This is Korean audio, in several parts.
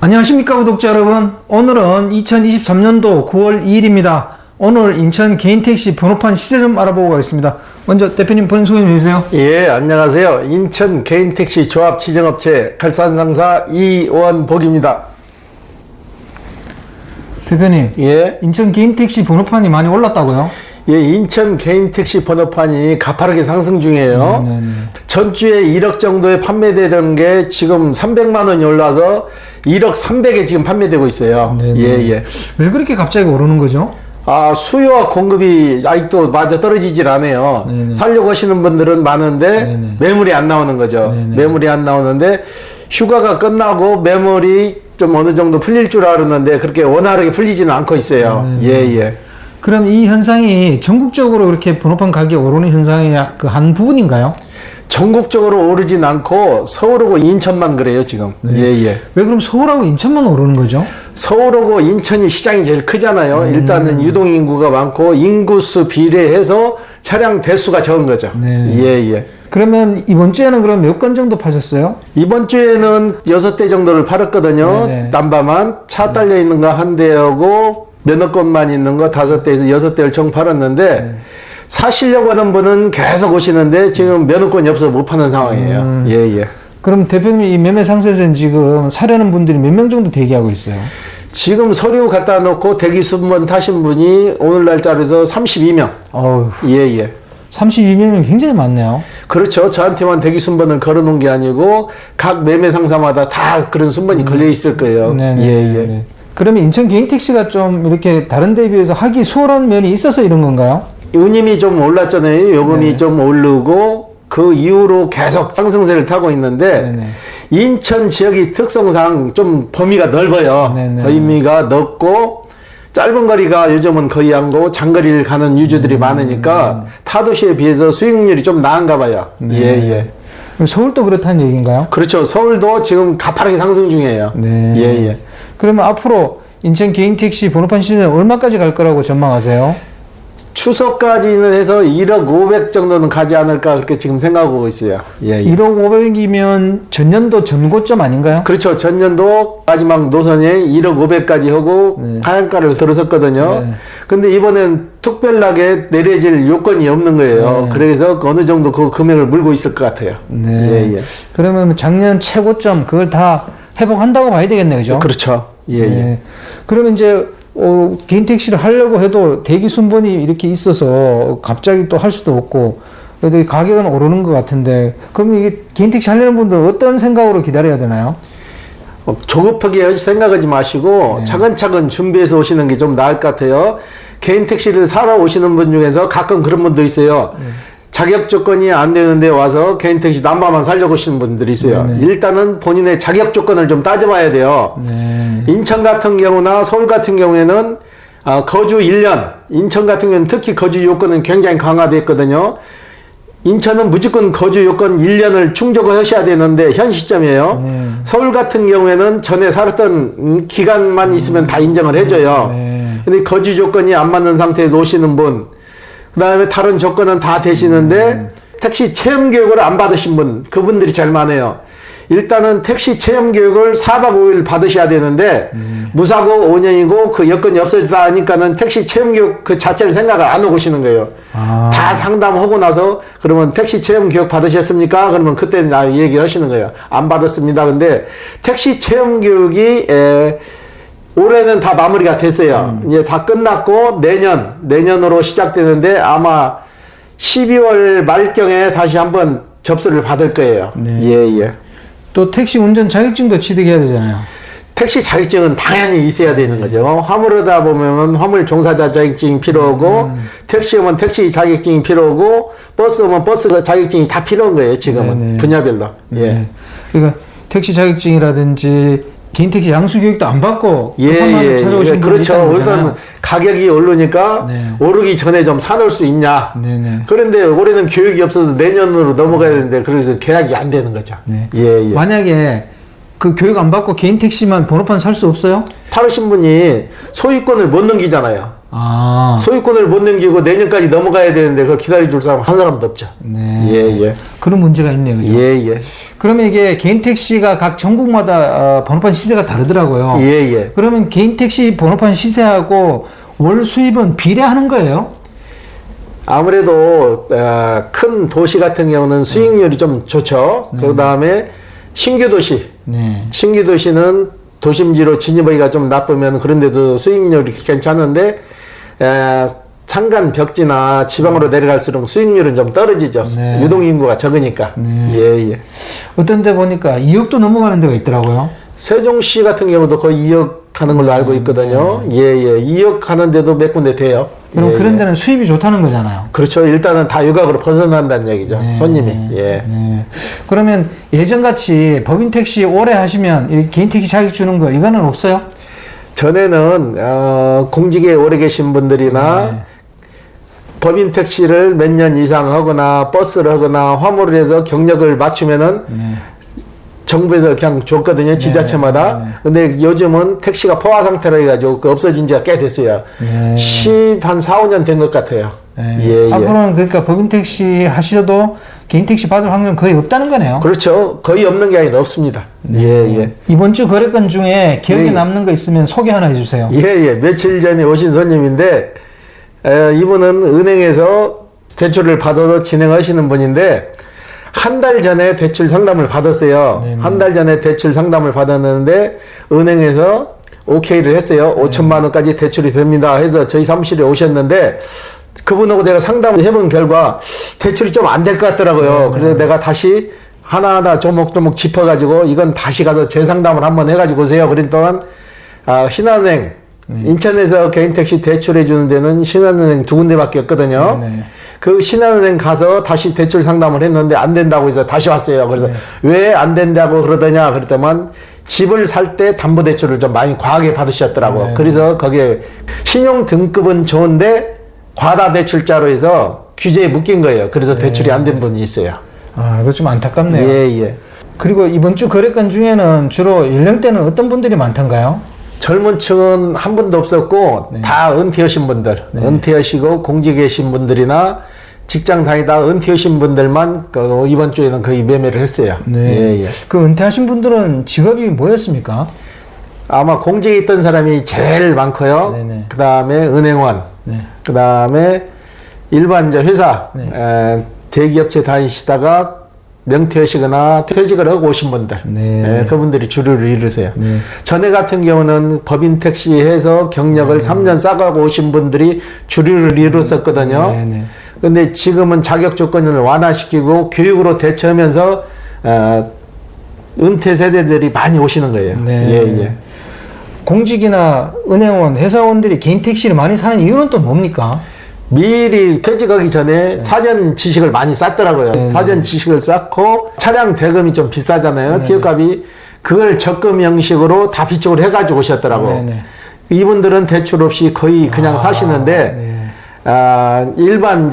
안녕하십니까 구독자 여러분. 오늘은 2023년도 9월 2일입니다. 오늘 인천 개인택시 번호판 시세 좀 알아보고 가겠습니다. 먼저 대표님 본인 소개 좀 해주세요. 예, 안녕하세요. 인천 개인택시 조합 지정업체 칼산상사 이원복입니다. 대표님, 예, 인천 개인택시 번호판이 많이 올랐다고요? 예, 인천 개인택시 번호판이 가파르게 상승 중이에요. 네네네. 전주에 1억 정도에 판매되던 게 지금 300만 원이 올라서 1억 300에 지금 판매되고 있어요. 네네. 예, 예. 왜 그렇게 갑자기 오르는 거죠? 아, 수요와 공급이 아직도 마저 떨어지질 않아요. 네네. 살려고 하시는 분들은 많은데 네네. 매물이 안 나오는 거죠. 네네. 매물이 안 나오는데 휴가가 끝나고 매물이 좀 어느 정도 풀릴 줄 알았는데 그렇게 원활하게 풀리지는 않고 있어요. 네네. 예, 예. 그럼 이 현상이 전국적으로 그렇게 번호판 가격이 오르는 현상이 그 한 부분인가요? 전국적으로 오르진 않고 서울하고 인천만 그래요, 지금. 네. 예, 예. 왜 그럼 서울하고 인천만 오르는 거죠? 서울하고 인천이 시장이 제일 크잖아요. 일단은 유동인구가 많고 인구수 비례해서 차량 대수가 적은 거죠. 네. 예, 예. 그러면 이번 주에는 그럼 몇 건 정도 파셨어요? 이번 주에는 6대 정도를 팔았거든요. 네네. 남바만 차 딸려 있는 거 한 대하고 면허권만 있는 거 5대에서 6대를 총 팔았는데 사시려고 하는 분은 계속 오시는데 지금 면허권이 없어서 못 파는 상황이에요. 예, 예. 그럼 대표님 이 매매 상세에서는 지금 사려는 분들이 몇 명 정도 대기하고 있어요? 지금 서류 갖다 놓고 대기 순번 타신 분이 오늘 날짜로서 32명. 어우, 예, 예. 32명이 굉장히 많네요. 그렇죠. 저한테만 대기 순번을 걸어 놓은 게 아니고 각 매매 상사마다 다 그런 순번이 걸려 있을 거예요. 네네. 예, 예. 네. 그러면 인천 개인택시가 좀 이렇게 다른 데에 비해서 하기 수월한 면이 있어서 이런 건가요? 운임이 좀 올랐잖아요. 요금이 네. 좀 오르고 그 이후로 계속 상승세를 타고 있는데 네네. 인천 지역이 특성상 좀 범위가 넓어요. 네네. 범위가 넓고 짧은 거리가 요즘은 거의 안 가고 장거리를 가는 유저들이 많으니까 타도시에 비해서 수익률이 좀 나은가 봐요. 네. 예, 예. 그럼 서울도 그렇다는 얘기인가요? 그렇죠. 서울도 지금 가파르게 상승 중이에요. 네. 예, 예. 그러면 앞으로 인천 개인택시 번호판 시세는 얼마까지 갈 거라고 전망하세요? 추석까지는 해서 1억 500 정도는 가지 않을까 그렇게 지금 생각하고 있어요. 예, 예. 1억 500이면 전년도 전고점 아닌가요? 그렇죠. 전년도 마지막 노선에 1억 500까지 하고 네. 하한가를 들어섰거든요. 네. 근데 이번엔 특별하게 내려질 요건이 없는 거예요. 네. 그래서 어느 정도 그 금액을 물고 있을 것 같아요. 네. 예, 예. 그러면 작년 최고점 그걸 다 회복한다고 봐야 되겠네요, 그죠? 그렇죠. 예, 예. 네. 그러면 이제 개인 택시를 하려고 해도 대기 순번이 이렇게 있어서 갑자기 또 할 수도 없고 그래도 가격은 오르는 것 같은데 그럼 이게 개인 택시 하려는 분들 어떤 생각으로 기다려야 되나요? 조급하게 생각하지 마시고 네. 차근차근 준비해서 오시는 게 좀 나을 것 같아요. 개인 택시를 사러 오시는 분 중에서 가끔 그런 분도 있어요. 자격 조건이 안 되는데 와서 개인 택시 남바만 살려고 하시는 분들이 있어요. 네네. 일단은 본인의 자격 조건을 좀 따져봐야 돼요. 네. 인천 같은 경우나 서울 같은 경우에는 거주 1년, 인천 같은 경우는 특히 거주 요건은 굉장히 강화되어 있거든요. 인천은 무조건 거주 요건 1년을 충족을 하셔야 되는데 현 시점이에요. 네. 서울 같은 경우에는 전에 살았던 기간만 있으면 다 인정을 해줘요. 네. 근데 거주 조건이 안 맞는 상태에서 오시는 분, 그 다음에 다른 조건은 다 되시는데 택시 체험 교육을 안 받으신 분, 그분들이 제일 많아요. 일단은 택시 체험 교육을 4박 5일 받으셔야 되는데 무사고 5년이고 그 여건이 없어지다 하니까는 택시 체험 교육 그 자체를 생각을 안 하고 오시는 거예요. 아. 다 상담하고 나서 그러면 택시 체험 교육 받으셨습니까? 그러면 그때 얘기를 하시는 거예요. 안 받았습니다. 근데 택시 체험 교육이 올해는 다 마무리가 됐어요. 이제 다 끝났고 내년으로 시작되는데 아마 12월 말경에 다시 한번 접수를 받을 거예요. 네. 예, 예. 또 택시 운전 자격증도 취득해야 되잖아요. 택시 자격증은 당연히 있어야 되는 거죠. 화물하다 보면 화물 종사자 자격증이 필요하고 택시 오면 택시 자격증이 필요하고 버스 오면 버스 자격증이 다 필요한 거예요. 지금은 네네. 분야별로. 예. 네. 그러니까 택시 자격증이라든지 개인 택시 양수 교육도 안 받고 예, 급한마음에 예, 찾아오신 예. 분들 그렇죠. 있다는 일단 거잖아요. 가격이 오르니까 네. 오르기 전에 좀 사놓을 수 있냐. 네네. 그런데 올해는 교육이 없어서 내년으로 넘어가야 되는데 그래서 계약이 안 되는 거죠. 네. 예, 예. 만약에 그 교육 안 받고 개인 택시만 번호판 살 수 없어요? 팔으신 분이 소유권을 못 넘기잖아요. 소유권을 못 넘기고 내년까지 넘어가야 되는데 그걸 기다려줄 사람 한 사람도 없죠. 네. 예. 그런 문제가 있네요. 그죠? 예. 그러면 이게 개인 택시가 각 전국마다 번호판 시세가 다르더라고요. 예. 그러면 개인 택시 번호판 시세하고 월 수입은 비례하는 거예요? 아무래도 큰 도시 같은 경우는 수익률이 좀 좋죠. 그 다음에 신규 도시. 네. 신규 도시는 도심지로 진입하기가 좀 나쁘면 그런데도 수익률이 괜찮은데 산간 벽지나 지방으로 내려갈수록 수익률은 좀 떨어지죠. 네. 유동인구가 적으니까. 네. 예. 어떤 데 보니까 2억도 넘어가는 데가 있더라고요. 세종시 같은 경우도 거의 2억 하는 걸로 알고 있거든요. 예. 2억 하는데도 몇 군데 돼요. 그럼 예, 그런 데는 수입이 좋다는 거잖아요. 그렇죠. 일단은 다 유각으로 벗어난다는 얘기죠. 네. 손님이. 예. 네. 그러면 예전같이 법인 택시 오래 하시면 이 개인 택시 자격 주는 거 이거는 없어요? 전에는 공직에 오래 계신 분들이나 법인 택시를 몇 년 이상 하거나 버스를 하거나 화물을 해서 경력을 맞추면은 정부에서 그냥 줬거든요. 지자체마다. 근데 요즘은 택시가 포화 상태라 해가지고 그 없어진 지가 꽤 됐어요. 한 4, 5년 된 것 같아요. 예. 앞으로는 그러니까 법인 택시 하셔도 개인 택시 받을 확률은 거의 없다는 거네요. 그렇죠. 거의 없는 게 아니라 없습니다. 예. 이번 주 거래건 중에 기억에 남는 거 있으면 소개 하나 해주세요. 예. 며칠 전에 오신 손님인데 이분은 은행에서 대출을 받아서 진행하시는 분인데 한 달 전에 대출 상담을 받았어요. 한 달 전에 대출 상담을 받았는데 은행에서 오케이를 했어요. 5천만 원까지 대출이 됩니다 해서 저희 사무실에 오셨는데 그분하고 내가 상담을 해본 결과 대출이 좀 안 될 것 같더라고요. 그래서 내가 다시 하나하나 조목조목 짚어가지고 이건 다시 가서 재상담을 한번 해가지고 오세요. 그랬더니 신한은행 인천에서 개인택시 대출해 주는 데는 신한은행 2군데밖에 없거든요. 그 신한은행 가서 다시 대출 상담을 했는데 안 된다고 해서 다시 왔어요. 그래서 왜 안 된다고 그러더냐 그랬더만 집을 살 때 담보대출을 좀 많이 과하게 받으셨더라고. 그래서 거기에 신용 등급은 좋은데 과다 대출자로 해서 규제에 묶인 거예요. 그래서 대출이 안 된 분이 있어요. 이거 좀 안타깝네요. 예. 그리고 이번 주 거래건 중에는 주로 연령대는 어떤 분들이 많던가요? 젊은 층은 한 분도 없었고 다 은퇴하신 분들, 은퇴하시고 공직에 계신 분들이나 직장 다니다 은퇴하신 분들만 이번 주에는 거의 매매를 했어요. 예. 그 은퇴하신 분들은 직업이 뭐였습니까? 아마 공직에 있던 사람이 제일 많고요. 그 다음에 은행원, 그 다음에 일반 회사, 대기업체 다니시다가 명퇴하시거나 퇴직을 하고 오신 분들, 그분들이 주류를 이루세요. 전에 같은 경우는 법인 택시해서 경력을 3년 쌓아가고 오신 분들이 주류를 이뤘었거든요. 근데 지금은 자격 조건을 완화시키고 교육으로 대처하면서 은퇴 세대들이 많이 오시는 거예요. 예. 공직이나 은행원, 회사원들이 개인 택시를 많이 사는 이유는 또 뭡니까? 미리 퇴직하기 전에 사전 지식을 많이 쌓더라고요. 사전 지식을 쌓고 차량 대금이 좀 비싸잖아요. 기업값이 그걸 적금 형식으로 다 비축을 해가지고 오셨더라고. 이분들은 대출 없이 거의 그냥 사시는데 일반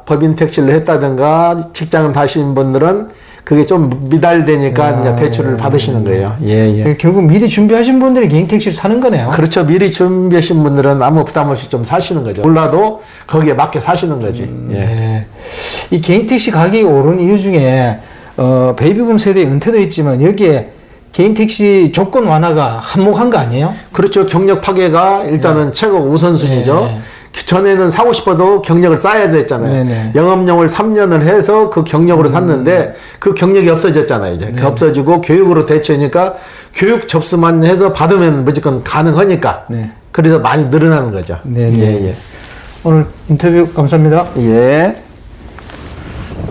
법인 택시를 했다든가 직장을 다니신 분들은 그게 좀 미달되니까 이제 대출을 받으시는 거예요. 예. 결국 미리 준비하신 분들이 개인 택시를 사는 거네요. 그렇죠. 미리 준비하신 분들은 아무 부담 없이 좀 사시는 거죠. 몰라도 거기에 맞게 사시는 거지. 이 개인 택시 가격이 오른 이유 중에 베이비붐 세대의 은퇴도 있지만 여기에 개인 택시 조건 완화가 한몫한 거 아니에요? 그렇죠. 경력 파괴가 일단은 최고 우선순위죠. 전에는 사고 싶어도 경력을 쌓아야 됐잖아요. 영업용을 3년을 해서 그 경력으로 샀는데 그 경력이 없어졌잖아요. 이제 없어지고 교육으로 대체하니까 교육 접수만 해서 받으면 무조건 가능하니까 그래서 많이 늘어나는 거죠. 예. 오늘 인터뷰 감사합니다. 예.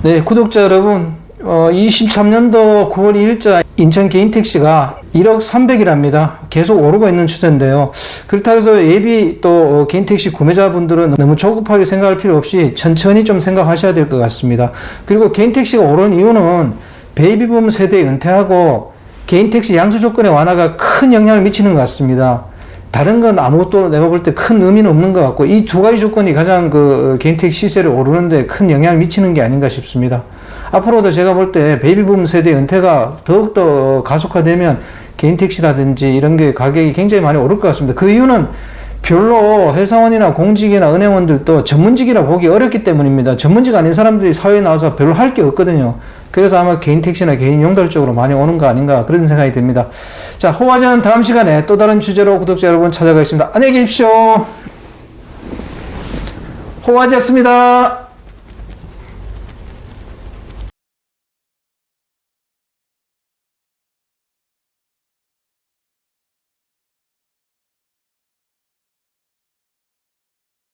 네, 구독자 여러분, 23년도 9월 2일자 인천 개인택시가 1억 300이랍니다. 계속 오르고 있는 추세인데요. 그렇다고 해서 예비 또 개인택시 구매자분들은 너무 조급하게 생각할 필요 없이 천천히 좀 생각하셔야 될 것 같습니다. 그리고 개인택시가 오른 이유는 베이비붐 세대에 은퇴하고 개인택시 양수 조건의 완화가 큰 영향을 미치는 것 같습니다. 다른 건 아무것도 내가 볼 때 큰 의미는 없는 것 같고 이 두 가지 조건이 가장 그 개인택시 시세를 오르는데 큰 영향을 미치는 게 아닌가 싶습니다. 앞으로도 제가 볼 때 베이비붐 세대 은퇴가 더욱더 가속화되면 개인택시라든지 이런 게 가격이 굉장히 많이 오를 것 같습니다. 그 이유는 별로 회사원이나 공직이나 은행원들도 전문직이라 보기 어렵기 때문입니다. 전문직 아닌 사람들이 사회에 나와서 별로 할 게 없거든요. 그래서 아마 개인 택시나 개인 용달 쪽으로 많이 오는 거 아닌가 그런 생각이 듭니다. 자, 호화제는 다음 시간에 또 다른 주제로 구독자 여러분 찾아가겠습니다. 안녕히 계십시오. 호화제였습니다.